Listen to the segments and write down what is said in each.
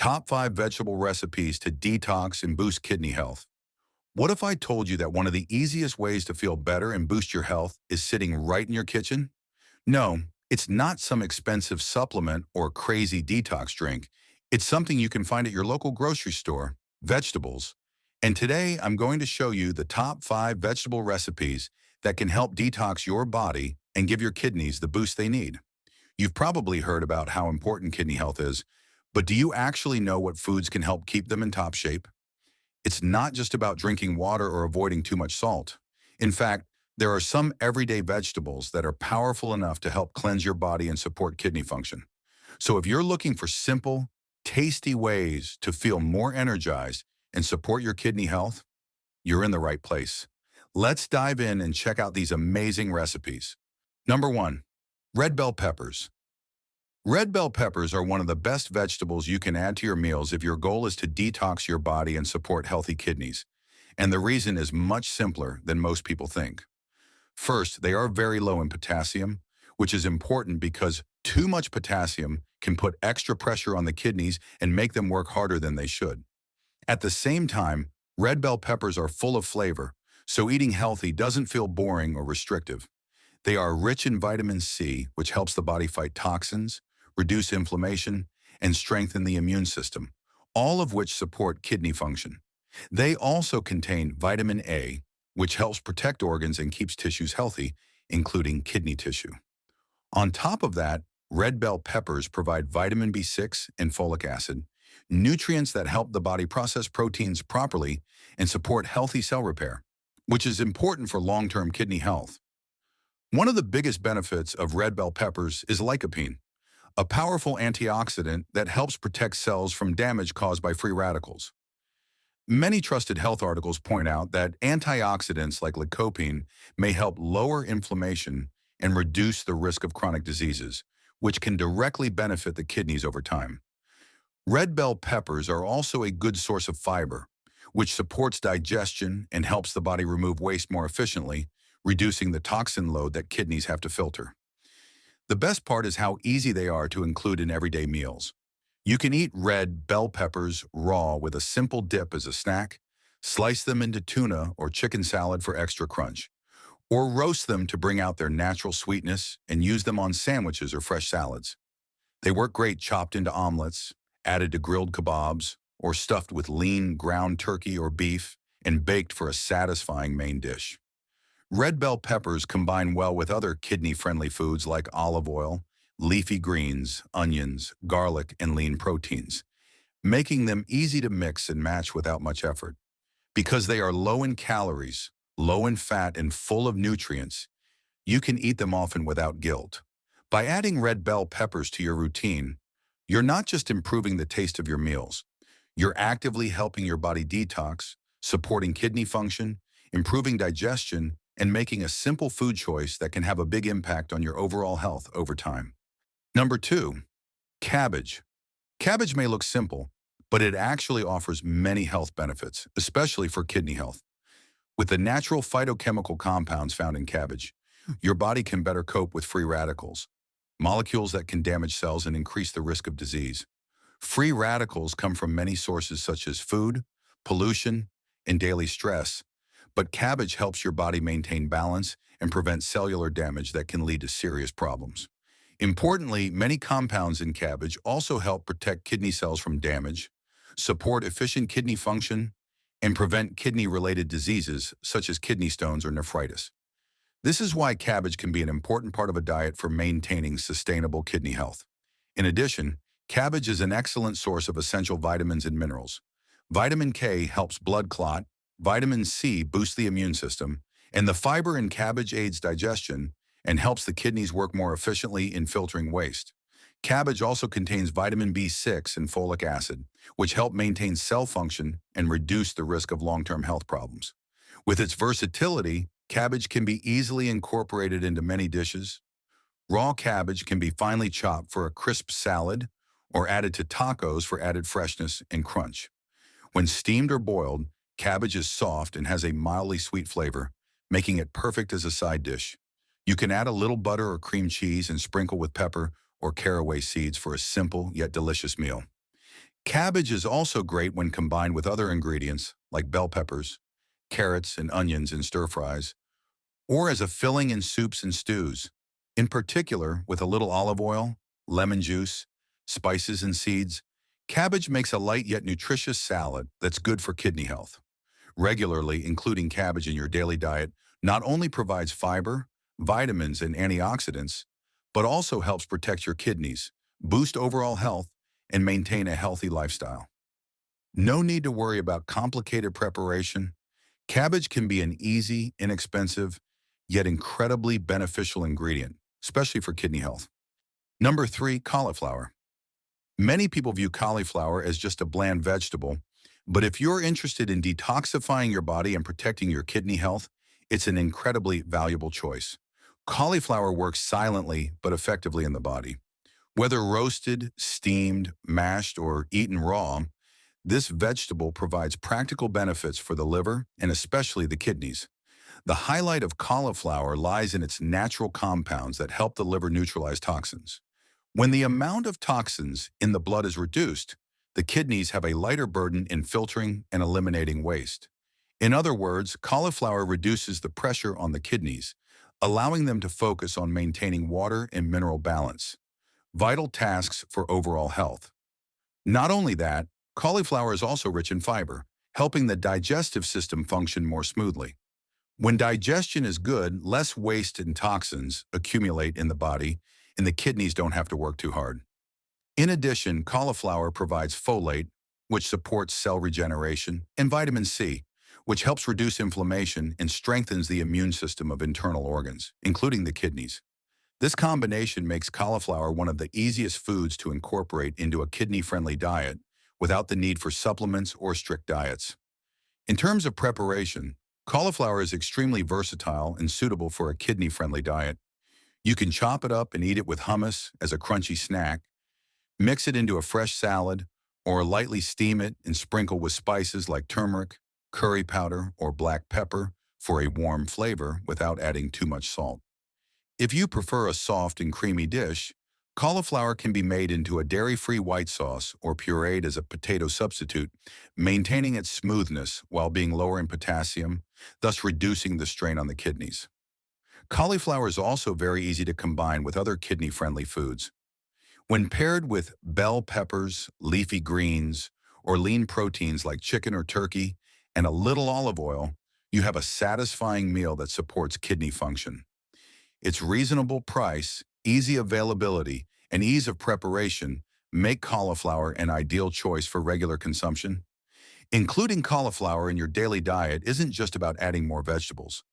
Top 5 vegetable recipes to detox and boost kidney health. What if I told you that one of the easiest ways to feel better and boost your health is sitting right in your kitchen? No, it's not some expensive supplement or crazy detox drink. It's something you can find at your local grocery store, vegetables. And today I'm going to show you the top 5 vegetable recipes that can help detox your body and give your kidneys the boost they need. You've probably heard about how important kidney health is, but do you actually know what foods can help keep them in top shape? It's not just about drinking water or avoiding too much salt. In fact, there are some everyday vegetables that are powerful enough to help cleanse your body and support kidney function. So if you're looking for simple, tasty ways to feel more energized and support your kidney health, you're in the right place. Let's dive in and check out these amazing recipes. Number 1. Red bell peppers. Red bell peppers are one of the best vegetables you can add to your meals if your goal is to detox your body and support healthy kidneys. And the reason is much simpler than most people think. First, they are very low in potassium, which is important because too much potassium can put extra pressure on the kidneys and make them work harder than they should. At the same time, red bell peppers are full of flavor, so eating healthy doesn't feel boring or restrictive. They are rich in vitamin C, which helps the body fight toxins, reduce inflammation, and strengthen the immune system, all of which support kidney function. They also contain vitamin A, which helps protect organs and keeps tissues healthy, including kidney tissue. On top of that, red bell peppers provide vitamin B6 and folic acid, nutrients that help the body process proteins properly and support healthy cell repair, which is important for long-term kidney health. One of the biggest benefits of red bell peppers is lycopene, a powerful antioxidant that helps protect cells from damage caused by free radicals. Many trusted health articles point out that antioxidants like lycopene may help lower inflammation and reduce the risk of chronic diseases, which can directly benefit the kidneys over time. Red bell peppers are also a good source of fiber, which supports digestion and helps the body remove waste more efficiently, reducing the toxin load that kidneys have to filter. The best part is how easy they are to include in everyday meals. You can eat red bell peppers raw with a simple dip as a snack, slice them into tuna or chicken salad for extra crunch, or roast them to bring out their natural sweetness and use them on sandwiches or fresh salads. They work great chopped into omelets, added to grilled kebabs, or stuffed with lean ground turkey or beef and baked for a satisfying main dish. Red bell peppers combine well with other kidney-friendly foods like olive oil, leafy greens, onions, garlic, and lean proteins, making them easy to mix and match without much effort. Because they are low in calories, low in fat, and full of nutrients, you can eat them often without guilt. By adding red bell peppers to your routine, you're not just improving the taste of your meals, you're actively helping your body detox, supporting kidney function, improving digestion, and making a simple food choice that can have a big impact on your overall health over time. Number 2, cabbage. Cabbage may look simple, but it actually offers many health benefits, especially for kidney health. With the natural phytochemical compounds found in cabbage, your body can better cope with free radicals, molecules that can damage cells and increase the risk of disease. Free radicals come from many sources such as food, pollution, and daily stress, but cabbage helps your body maintain balance and prevent cellular damage that can lead to serious problems. Importantly, many compounds in cabbage also help protect kidney cells from damage, support efficient kidney function, and prevent kidney-related diseases such as kidney stones or nephritis. This is why cabbage can be an important part of a diet for maintaining sustainable kidney health. In addition, cabbage is an excellent source of essential vitamins and minerals. Vitamin K helps blood clot, vitamin C boosts the immune system, and the fiber in cabbage aids digestion and helps the kidneys work more efficiently in filtering waste. Cabbage also contains vitamin B6 and folic acid, which help maintain cell function and reduce the risk of long-term health problems. With its versatility, cabbage can be easily incorporated into many dishes. Raw cabbage can be finely chopped for a crisp salad or added to tacos for added freshness and crunch. When steamed or boiled, cabbage is soft and has a mildly sweet flavor, making it perfect as a side dish. You can add a little butter or cream cheese and sprinkle with pepper or caraway seeds for a simple yet delicious meal. Cabbage is also great when combined with other ingredients like bell peppers, carrots, and onions in stir-fries, or as a filling in soups and stews. In particular, with a little olive oil, lemon juice, spices, and seeds, cabbage makes a light yet nutritious salad that's good for kidney health. Regularly including cabbage in your daily diet not only provides fiber, vitamins, and antioxidants, but also helps protect your kidneys, boost overall health, and maintain a healthy lifestyle. No need to worry about complicated preparation. Cabbage can be an easy, inexpensive, yet incredibly beneficial ingredient, especially for kidney health. Number 3, cauliflower. Many people view cauliflower as just a bland vegetable, but if you're interested in detoxifying your body and protecting your kidney health, it's an incredibly valuable choice. Cauliflower works silently but effectively in the body. Whether roasted, steamed, mashed, or eaten raw, this vegetable provides practical benefits for the liver and especially the kidneys. The highlight of cauliflower lies in its natural compounds that help the liver neutralize toxins. When the amount of toxins in the blood is reduced, the kidneys have a lighter burden in filtering and eliminating waste. In other words, cauliflower reduces the pressure on the kidneys, allowing them to focus on maintaining water and mineral balance, vital tasks for overall health. Not only that, cauliflower is also rich in fiber, helping the digestive system function more smoothly. When digestion is good, less waste and toxins accumulate in the body, and the kidneys don't have to work too hard. In addition, cauliflower provides folate, which supports cell regeneration, and vitamin C, which helps reduce inflammation and strengthens the immune system of internal organs, including the kidneys. This combination makes cauliflower one of the easiest foods to incorporate into a kidney-friendly diet without the need for supplements or strict diets. In terms of preparation, cauliflower is extremely versatile and suitable for a kidney-friendly diet. You can chop it up and eat it with hummus as a crunchy snack, mix it into a fresh salad, or lightly steam it and sprinkle with spices like turmeric, curry powder, or black pepper for a warm flavor without adding too much salt. If you prefer a soft and creamy dish, cauliflower can be made into a dairy-free white sauce or pureed as a potato substitute, maintaining its smoothness while being lower in potassium, thus reducing the strain on the kidneys. Cauliflower is also very easy to combine with other kidney-friendly foods. When paired with bell peppers, leafy greens, or lean proteins like chicken or turkey, and a little olive oil, you have a satisfying meal that supports kidney function. Its reasonable price, easy availability, and ease of preparation make cauliflower an ideal choice for regular consumption. Including cauliflower in your daily diet isn't just about adding more vegetables.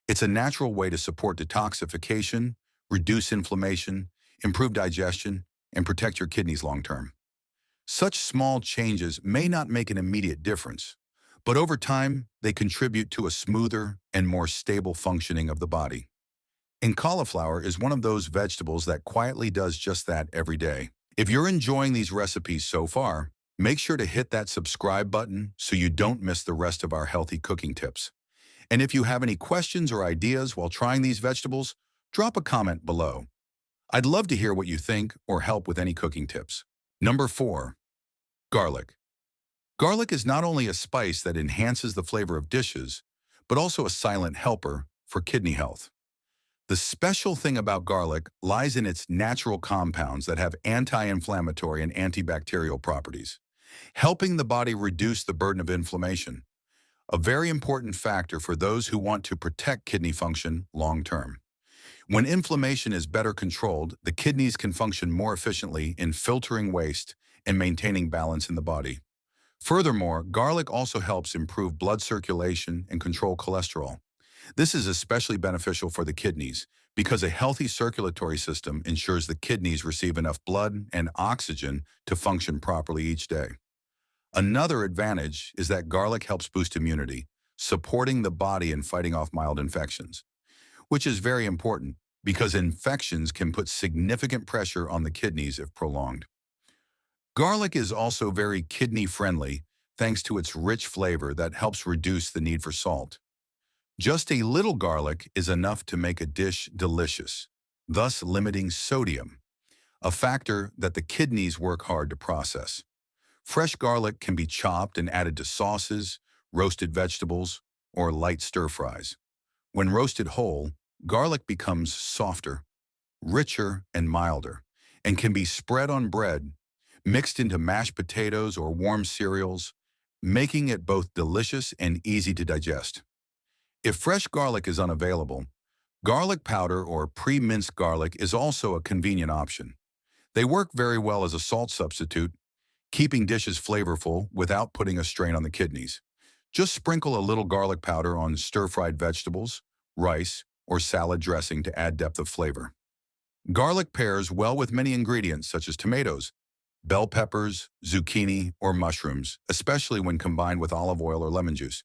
It's a natural way to support detoxification, reduce inflammation, improve digestion, and protect your kidneys long-term. Such small changes may not make an immediate difference, but over time, they contribute to a smoother and more stable functioning of the body. And cauliflower is one of those vegetables that quietly does just that every day. If you're enjoying these recipes so far, make sure to hit that subscribe button so you don't miss the rest of our healthy cooking tips. And if you have any questions or ideas while trying these vegetables, drop a comment below. I'd love to hear what you think or help with any cooking tips. Number 4. Garlic. Garlic is not only a spice that enhances the flavor of dishes, but also a silent helper for kidney health. The special thing about garlic lies in its natural compounds that have anti-inflammatory and antibacterial properties, helping the body reduce the burden of inflammation, a very important factor for those who want to protect kidney function long-term. When inflammation is better controlled, the kidneys can function more efficiently in filtering waste and maintaining balance in the body. Furthermore, garlic also helps improve blood circulation and control cholesterol. This is especially beneficial for the kidneys because a healthy circulatory system ensures the kidneys receive enough blood and oxygen to function properly each day. Another advantage is that garlic helps boost immunity, supporting the body in fighting off mild infections, which is very important because infections can put significant pressure on the kidneys if prolonged. Garlic is also very kidney-friendly thanks to its rich flavor that helps reduce the need for salt. Just a little garlic is enough to make a dish delicious, thus limiting sodium, a factor that the kidneys work hard to process. Fresh garlic can be chopped and added to sauces, roasted vegetables, or light stir-fries. When roasted whole, garlic becomes softer, richer, and milder, and can be spread on bread, mixed into mashed potatoes or warm cereals, making it both delicious and easy to digest. If fresh garlic is unavailable, garlic powder or pre-minced garlic is also a convenient option. They work very well as a salt substitute, keeping dishes flavorful without putting a strain on the kidneys. Just sprinkle a little garlic powder on stir-fried vegetables, rice, or salad dressing to add depth of flavor. Garlic pairs well with many ingredients such as tomatoes, bell peppers, zucchini, or mushrooms, especially when combined with olive oil or lemon juice.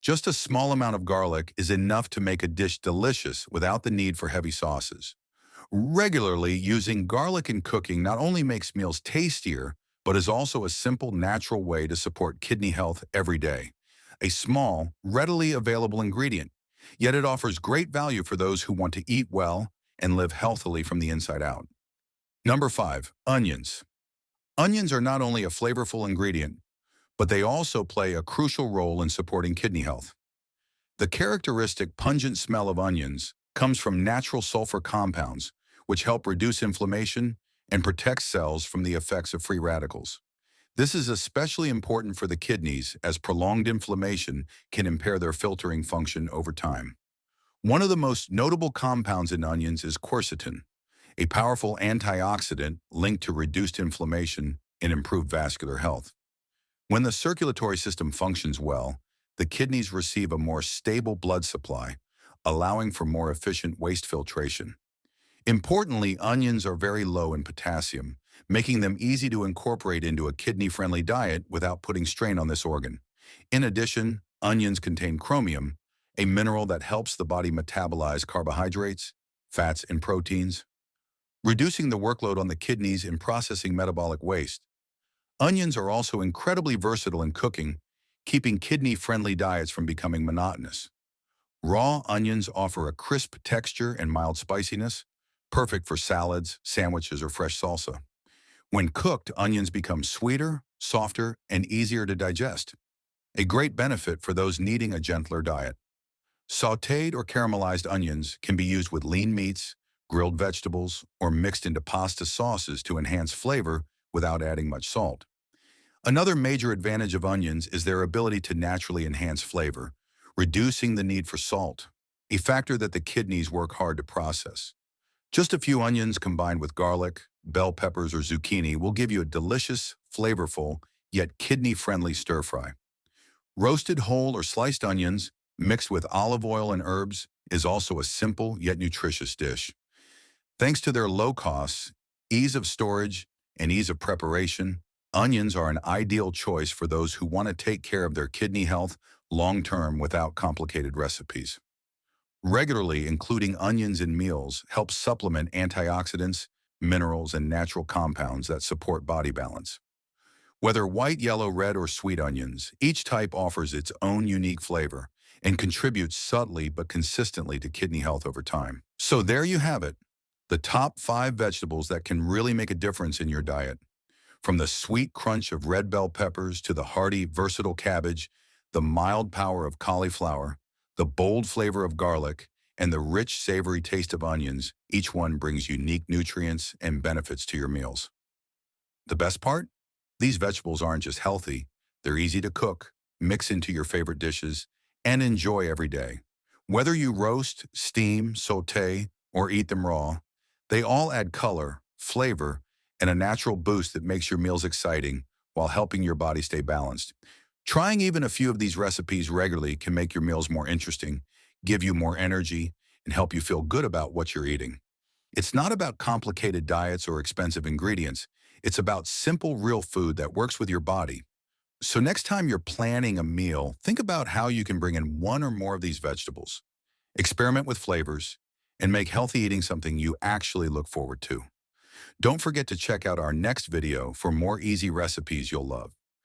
Just a small amount of garlic is enough to make a dish delicious without the need for heavy sauces. Regularly using garlic in cooking not only makes meals tastier, but is also a simple, natural way to support kidney health every day. A small, readily available ingredient, yet it offers great value for those who want to eat well and live healthily from the inside out. Number 5. Onions. Onions are not only a flavorful ingredient, but they also play a crucial role in supporting kidney health. The characteristic pungent smell of onions comes from natural sulfur compounds, which help reduce inflammation and protect cells from the effects of free radicals. This is especially important for the kidneys as prolonged inflammation can impair their filtering function over time. One of the most notable compounds in onions is quercetin, a powerful antioxidant linked to reduced inflammation and improved vascular health. When the circulatory system functions well, the kidneys receive a more stable blood supply, allowing for more efficient waste filtration. Importantly, onions are very low in potassium, making them easy to incorporate into a kidney-friendly diet without putting strain on this organ. In addition, onions contain chromium, a mineral that helps the body metabolize carbohydrates, fats, and proteins, reducing the workload on the kidneys in processing metabolic waste. Onions are also incredibly versatile in cooking, keeping kidney-friendly diets from becoming monotonous. Raw onions offer a crisp texture and mild spiciness, perfect for salads, sandwiches, or fresh salsa. When cooked, onions become sweeter, softer, and easier to digest, a great benefit for those needing a gentler diet. Sautéed or caramelized onions can be used with lean meats, grilled vegetables, or mixed into pasta sauces to enhance flavor without adding much salt. Another major advantage of onions is their ability to naturally enhance flavor, reducing the need for salt, a factor that the kidneys work hard to process. Just a few onions combined with garlic, bell peppers, or zucchini will give you a delicious, flavorful, yet kidney-friendly stir-fry. Roasted whole or sliced onions, mixed with olive oil and herbs, is also a simple yet nutritious dish. Thanks to their low costs, ease of storage, and ease of preparation, onions are an ideal choice for those who want to take care of their kidney health long-term without complicated recipes. Regularly including onions in meals helps supplement antioxidants, minerals, and natural compounds that support body balance. Whether white, yellow, red, or sweet onions, each type offers its own unique flavor and contributes subtly but consistently to kidney health over time. So there you have it, the top 5 vegetables that can really make a difference in your diet. From the sweet crunch of red bell peppers to the hearty, versatile cabbage, the mild power of cauliflower, the bold flavor of garlic, and the rich, savory taste of onions, each one brings unique nutrients and benefits to your meals. The best part? These vegetables aren't just healthy, they're easy to cook, mix into your favorite dishes, and enjoy every day. Whether you roast, steam, sauté, or eat them raw, they all add color, flavor, and a natural boost that makes your meals exciting while helping your body stay balanced. Trying even a few of these recipes regularly can make your meals more interesting, give you more energy, and help you feel good about what you're eating. It's not about complicated diets or expensive ingredients. It's about simple, real food that works with your body. So next time you're planning a meal, think about how you can bring in one or more of these vegetables. Experiment with flavors, and make healthy eating something you actually look forward to. Don't forget to check out our next video for more easy recipes you'll love.